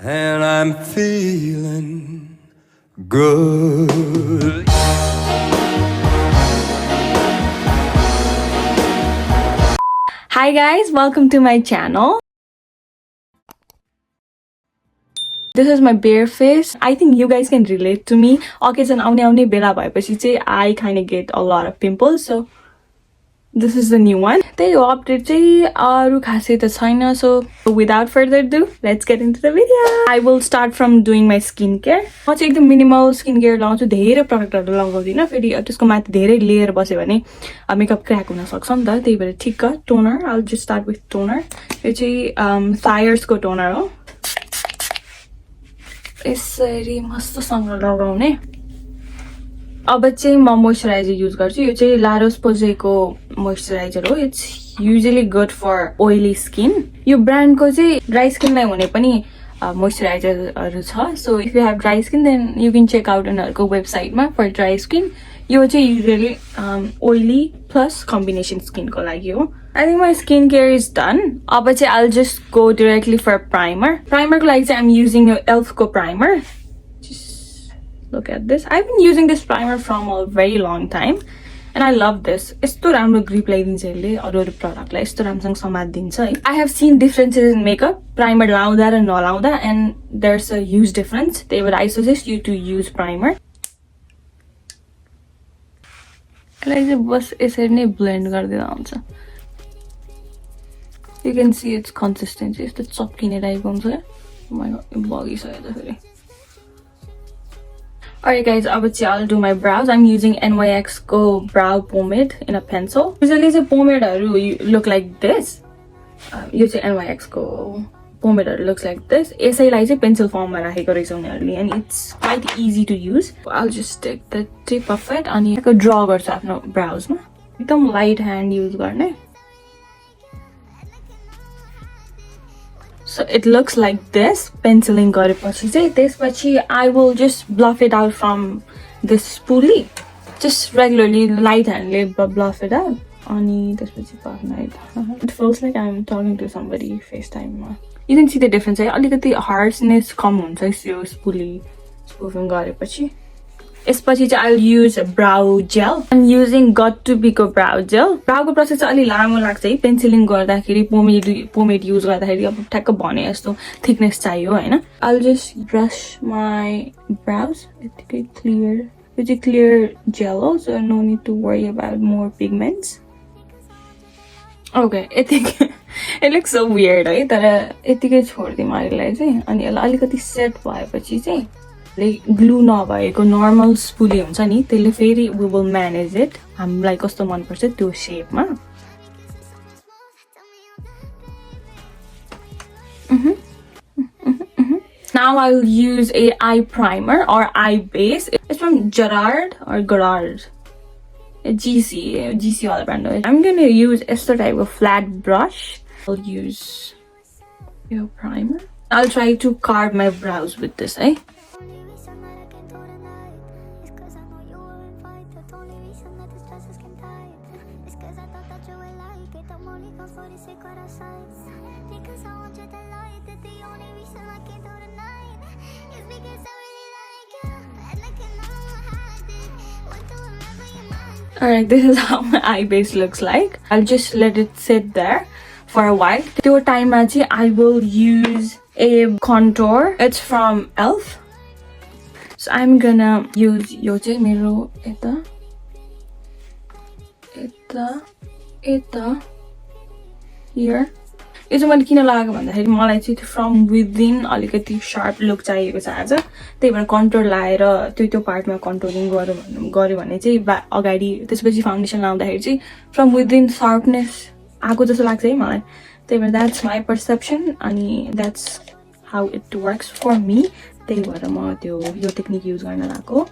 and I'm feeling good. Hi guys, welcome to my channel. This is my bare face. I think you guys can relate to me. Occasion आउने बेला भएपछि चाहिँ I kind of get a lot of pimples, so this is the new one. त्यही हो update चाहिँ अरु खासै त छैन. So without further ado, let's get into the video. I will start from doing my skincare. म चाहिँ एकदम मिनिमल स्किनकेयर लगाउँछु. धेरै प्रोडक्टहरु लगाउँदिन. फेरि त्यसको माथि धेरै लेयर बस्यो भने मेकअप क्र्याक हुन सक्छ नि त. त्यही भएर ठिक्क toner. I'll just start with toner. यो चाहिँ Thyers को टोनर हो. यसरी मस्तसँग लगाउने. अब चाहिँ म मोइस्चराइजर युज गर्छु. यो चाहिँ La Roche-Posay को मोइस्चराइजर हो. It's usually good for oily skin. यो ब्रान्डको चाहिँ ड्राई स्किनलाई हुने पनि मोइस्चराइजरहरु छ. So if you have dry skin then you can check out उनीहरुको वेबसाइटमा फर ड्राई स्किन. यो चाहिँ युजुअली ओइली प्लस कम्बिनेसन स्किनको लागि हो. I think my skincare is done. अब चाहिँ I'll just go directly for primer. Primer को लागि चाहिँ I'm using ELF को primer. Just look at this. I've been using this primer from a very long time and I love this. यस्तो राम्रो grip लगाइदिन्छ यसले अरु प्रोडक्टलाई. यस्तो राम्रोसँग समात्दिन्छ है. I have seen differences in makeup. Primer लाउँदा र नलाउँदा and there's a huge difference. त्यही भएर I suggest you to use primer. यसलाई चाहिँ बस यसरी नै ब्लेन्ड गर्दिँदा हुन्छ. You can see its consistency. It's the chopkine type of thing. Oh my god, it's boggy side. Alright guys, I'll do my brows. I'm using NYX Go brow pomade in a pencil. Usually the pomade look like this. Using NYX Go pomade looks like this. यसै लाई चाहिँ pencil form मा राखेको रहेछ उनीहरुले and it's quite easy to use. I'll just take the tip of it अनि यसको draw गर्छु आफ्नो brows मा. एकदम light hand use गर्ने. So it looks like this. Penciling गरेपछि चाहिँ त्यसपछि I will just bluff it out from this spoolie. Just regularly light handले bluff it out. अनि त्यसपछि पार्न. It feels like I'm talking to somebody FaceTime मा. You can see the difference. अलिकति harshness कम हुन्छ यो spoolie spoofing गरेपछि. यसपछि चाहिँ I'll use a brow gel. I'm using Got to Be को brow gel. Brow को प्रोसेस चाहिँ अलि लामो लाग्छ है. पेन्सिलिङ गर्दाखेरि पोमेड युज गर्दाखेरि अब ठ्याक्क भने जस्तो थिकनेस चाहियो हैन. I'll just brush my brows. यतिकै clear. यो चाहिँ clear gel हो, so no need to worry about more pigments. Okay, यतिकै it looks so weird है. तर यतिकै छोड्दिम अहिलेलाई चाहिँ. अनि यसलाई अलिकति सेट भएपछि चाहिँ ग्लू नभएको नर्मल स्पुली हुन्छ नि त्यसले फेरि we will manage it. हामीलाई कस्तो मन पर्छ त्यो शेपमा. Now I will use a eye primer or eye base. It's from Gerard or Gerard. GC all brand. I'm going to use this type of flat brush. I'll use your primer. I'll try to carve my brows with this, eh? Alright, this is how my eye base looks like. I'll just let it sit there for a while. त्यो टाइममा चाहिँ I will use a contour. It's from ELF. So I'm gonna use यो चाहिँ मेरो यता here. यो चाहिँ मैले किन लगाएको भन्दाखेरि मलाई चाहिँ फ्रम विदिन अलिकति शार्प लुक चाहिएको छ आज. त्यही भएर कन्टुर लाएर त्यो पार्टमा कन्टुरिङ गर्यो भने चाहिँ अगाडि त्यसपछि फाउन्डेसन लाउँदाखेरि चाहिँ फ्रम विदिन शार्पनेस आएको जस्तो लाग्छ है मलाई. त्यही भएर द्याट्स माई पर्सेप्सन अनि that's how it works for me. त्यही भएर म यो टेक्निक युज गर्न लागेको.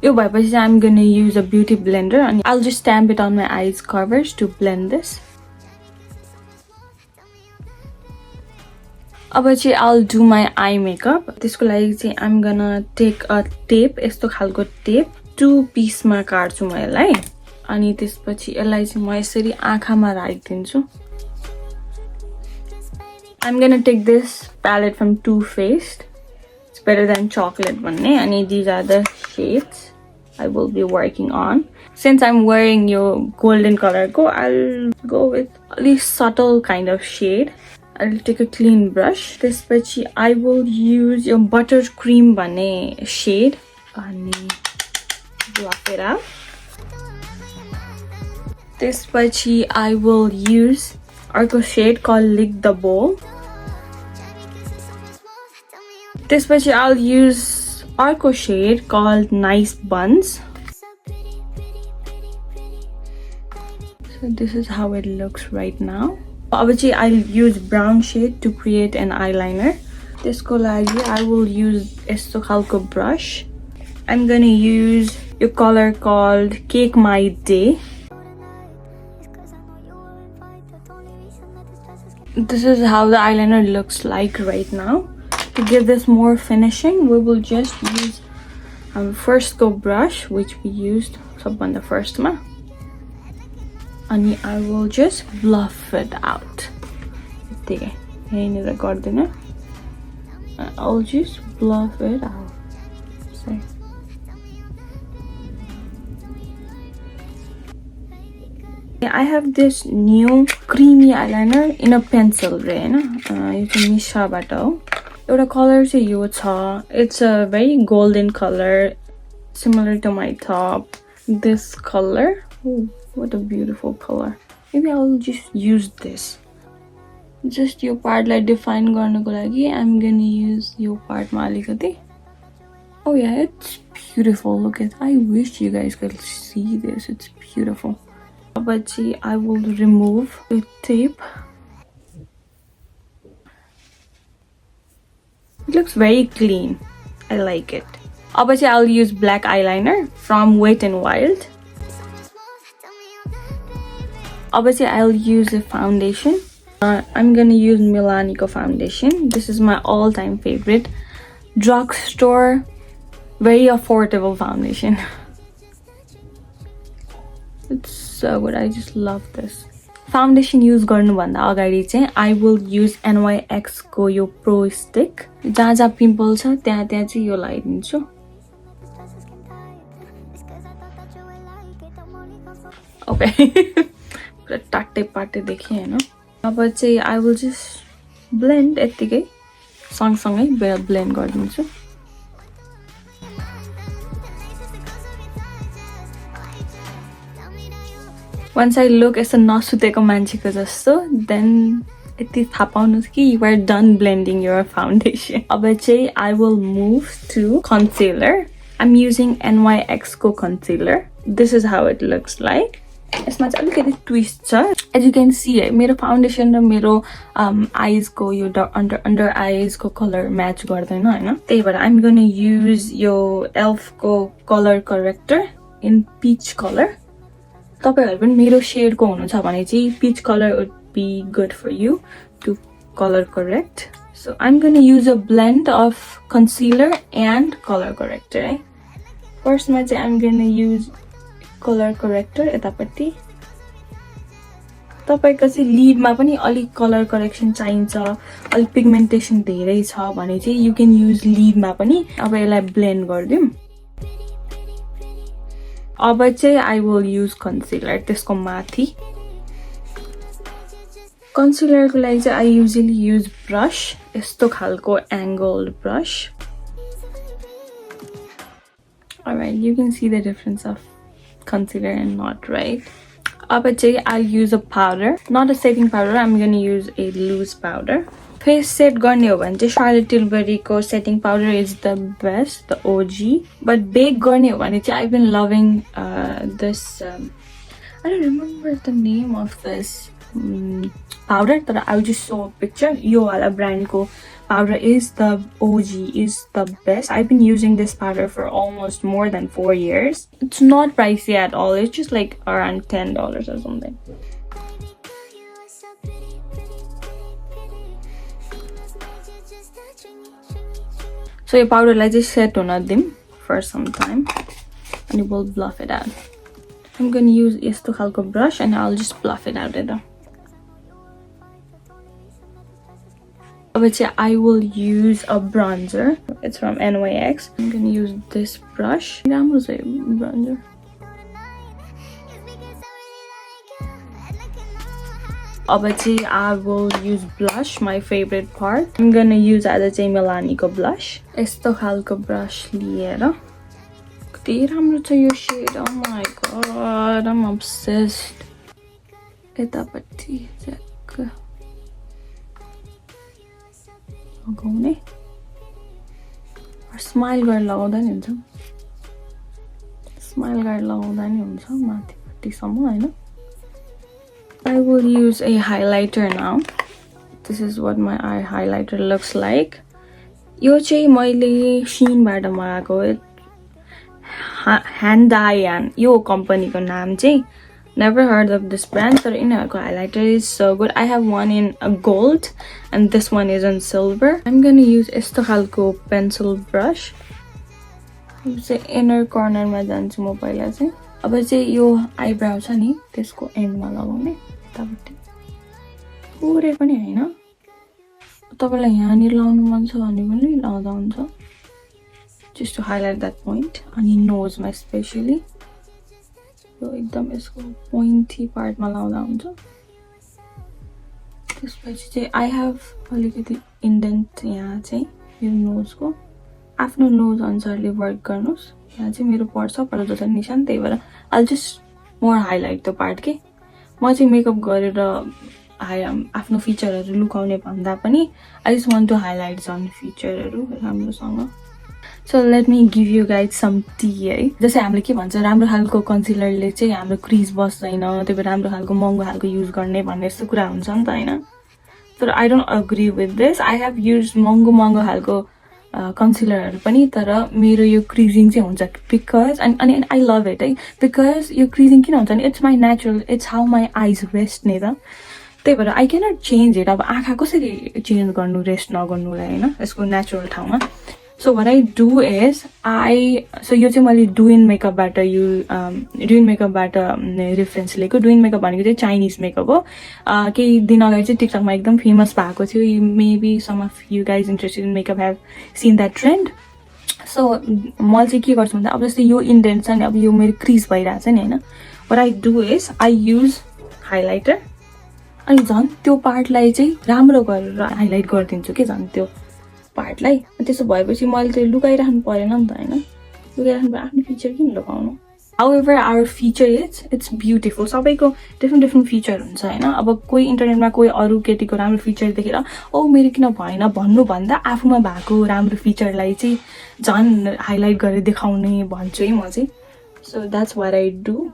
यो भएपछि चाहिँ I'm gonna use a beauty blender and I'll just stamp it on my eyes covers to blend this. अब चाहिँ I'll do my eye makeup. त्यसको लागि चाहिँ I'm gonna take a tape. यस्तो खालको tape 2 piece मा काट्छु म यसलाई. अनि त्यसपछि यसलाई चाहिँ म यसरी आँखामा राखिदिन्छु. I'm gonna take this palette from Too Faced. It's better than chocolate भन्ने. अनि these are the shades I will be working on. Since I'm wearing your golden color go, I'll go with a least subtle kind of shade. I'll take a clean brush. त्यसपछि I will use your buttercream भन्ने shade अनि block it out. त्यसपछि I will use अर्को shade called Lick the Bowl. त्यसपछि I'll use अर्को shade called Nice Buns. So this is how it looks right now. अब चाहिँ I'll use brown shade to create an eyeliner. त्यसको लागि I will use यस्तो खालको brush. I'm gonna use a color called Cake My Day. This is how the eyeliner looks like right now. To give this more finishing, we will just use our first go brush, which we used on the first one. And I will just bluff it out. Okay, I'll just bluff it out. Sorry. I have this new creamy eyeliner in a pencil right? You can Misha bato. The color is it's a very golden color, similar to my top. This color, oh, what a beautiful color. Maybe I'll just use this. Just your part like define garnako lagi, I'm gonna use your part malikati. Oh yeah, it's beautiful. Look at, I wish you guys could see this. It's beautiful. But I will remove the tape. It looks very clean. I like it. I'll use black eyeliner from Wet n Wild. I'll use a foundation. I'm gonna use Milanico foundation. This is my all-time favorite. Drugstore, very affordable foundation. It's so good. I just love this. Foundation use गर्नु भन्दा अगाडि चाहिँ I will use NYX को यो Pro Stick. जहाँ जहाँ pimple छ त्यहाँ त्यहाँ चाहिँ यो लगाइदिन्छु. Okay. पुरा टाटे पाटे देखे हैन. अब चाहिँ I will just blend यतिकै सँगसँगै blend गरिदिन्छु. Once I look as a नसुतेको मान्छेको जस्तो, then यति थाहा पाउनुस् कि you are done blending your foundation. अब चाहिँ I will move to concealer. I'm using NYX को concealer. This is how it looks like. यसमा चाहिँ अलिकति twist छ. As you can see, मेरो foundation र मेरो eyes को यो under eyes को color match गर्दैन हैन. त्यही भएर I'm gonna use यो ELF को color corrector in peach color. तपाईहरु पनि मेरो शेड को हुनुहुन्छ भने चाहिँ peach color would be good for you to color correct. So I'm going to use a blend of concealer and color corrector. First ma चाहिँ I'm going to use color corrector यतापट्टि. तपाईको चाहिँ lead मा पनि अलि colour correction चाहिन्छ, अलि pigmentation धेरै छ भने चाहिँ you can use लिड मा पनि. अब यसलाई ब्लेन्ड गर्दियौं. अब चाहिँ I will use concealer त्यसको माथि. Concealer को लागि चाहिँ I usually use brush, यस्तो खालको angled brush. Alright, you can see the difference of concealer and not, right? अब चाहिँ I'll use a powder, not a setting powder. I'm going to use a loose powder. Face set गर्ने हो भने चाहिँ Charlotte Tilbury को setting powder is the best, the OG. But bake गर्ने हो भने चाहिँ I've been loving this I don't remember the name of this powder, but I'll just show a picture. Yo wala brand ko powder is the OG, is the best. I've been using this powder for almost more than 4 years. It's not pricey at all. It's just like around $10 or something. So your powder like just set on them for some time and you will bluff it out. I'm gonna use yesto khalko brush and I'll just bluff it out there. I will use a bronzer. It's from NYX. I'm gonna use this brush. Bronzer. I will use blush, my favorite part. I'm gonna use Milani ko blush. Yesto khalko brush liera. Kati राम्रो छ यो shade. Oh my god, I'm obsessed. यतापट्टि check. लगाउने smile गरेर लगाउँदा नि हुन्छ smile गरेर लगाउँदा नि हुन्छ माथिपट्टिसम्म हैन I will use a highlighter now. This is what my eye highlighter looks like. यो चाहिँ मैले Sheinबाट मगाएको Hand Dye यो कम्पनीको नाम चाहिँ never heard of this brand but यिनीहरूको highlighter is so good. I have one in gold and this one is in silver. I'm gonna use यस्तो खालको pencil brush. चाहिँ inner corner मा जान्छु म पहिला चाहिँ अब चाहिँ यो eyebrow छ नि त्यसको end मा लगाउने यतापट्टि पुरै पनि हैन तपाईलाई यहाँनिर लगाउनु मन छ भने पनि लगाउँदा हुन्छ just to highlight that point अनि nose मा especially यो एकदम यसको pointy part मा लगाउँदा हुन्छ त्यसपछि चाहिँ I have अलिकति indent यहाँ चाहिँ यो nose को आफ्नो nose अनुसारले वर्क गर्नुस् यहाँ चाहिँ मेरो पर्छ पर जस्तो निशान त्यही भएर I'll just more highlight त्यो part के म चाहिँ मेकअप गरेर आफ्नो फिचरहरु लुकाउने भन्दा पनि I just want to highlight some फिचरहरु राम्रोसँग So let me give you guys some tea है जस्तै हामीले के भन्छ राम्रो खालको कन्सिलरले चाहिँ हाम्रो क्रिज बस्दैन त्यही भएर राम्रो खालको महँगो खालको युज गर्ने भन्ने यस्तो कुरा हुन्छ नि त हैन तर I don't agree with this. I have used महँगो खालको कन्सिलरहरु पनि तर मेरो यो क्रिजिङ चाहिँ हुन्छ because and I love it है because यो क्रिजिङ किन हुन्छ नि it's my natural, it's how my eyes rest नि त त्यही भएर I cannot change it. अब आँखा कसरी चेन्ज गर्नु रेस्ट नगर्नुलाई हैन यसको नेचुरल ठाउँमा So what I do is so यो चाहिँ मैले doing makeup बाट doing makeup बाट रेफरेन्स लिएको doing makeup भनेको चाहिँ चाइनिज मेकअप हो केही दिन अगाडि चाहिँ टिकटक मा एकदम फेमस भएको थियो maybe some of you guys interested in makeup have seen that trend so मैले चाहिँ के गर्छु भन्दा अब जस्तै यो इन्डेन्ट छ नि अब यो मेरो क्रिज भइराछ नि हैन what I do is I use highlighter अनि झन् त्यो पार्टलाई चाहिँ राम्रो गरेर हाइलाइट गर्दिन्छु के झन् त्यो पार्टलाई त्यसो भएपछि मैले चाहिँ लुकाइराख्नु परेन नि त हैन लुकाइराख्नु आफ्नो फिचर किन लुकाउनु however our feature is it's beautiful सबैको डिफरेन्ट फिचर हुन्छ हैन अब कोही इन्टरनेटमा कोही अरु केटीको राम्रो फिचर देखेर ओ मेरो किन भएन भन्नु भन्दा आफुमा भएको राम्रो फिचरलाई चाहिँ झन् हाइलाइट गरेर देखाउने भन्छु है म चाहिँ so that's what I do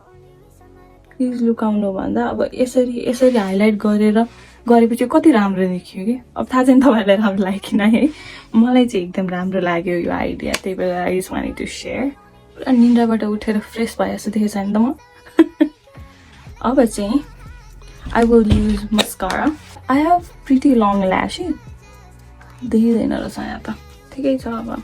please लुकाउनु भन्दा अब यसरी हाइलाइट गरेपछि कति राम्रो देखियो के अब थाहा छैन तपाईहरुलाई राम्रो लाग्यो कि नै है मलाई चाहिँ एकदम राम्रो लाग्यो यो आइडिया त्यही भएर I just wanted to share अनि निन्द्राबाट उठेर फ्रेश भए जस्तो देखेछ नि त म अब चाहिँ I will use mascara. I have pretty long lashes. देखिदैन रहेछ यहाँ त ठिकै छ अब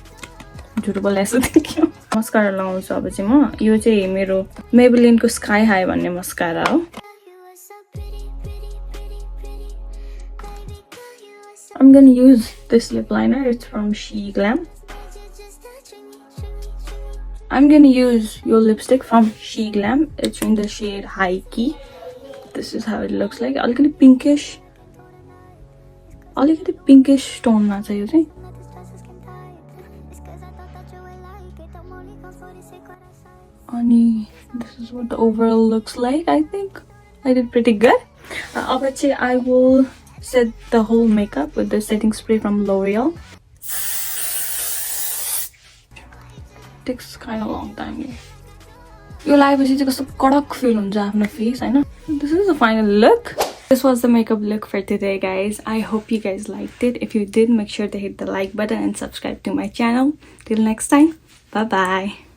झुट बोले जस्तो देखियो मस्कारा लगाउँछु अब चाहिँ म यो चाहिँ मेरो Maybelline को Sky High भन्ने मस्कारा हो I'm gonna use this lip liner. It's from Glam. I'm gonna use your lipstick from Glam. It's in the shade High Key. This is how it looks like. I'll get a pinkish tone ma cha yo chai. Ani, this is what the overall looks like. I think I did pretty good. I will set the whole makeup with the setting spray from L'Oreal. Takes kind of a long time. Your life is just a kadak feel on the face, I know. This is the final look. This was the makeup look for today, guys. I hope you guys liked it. If you did, make sure to hit the like button and subscribe to my channel. Till next time, bye bye.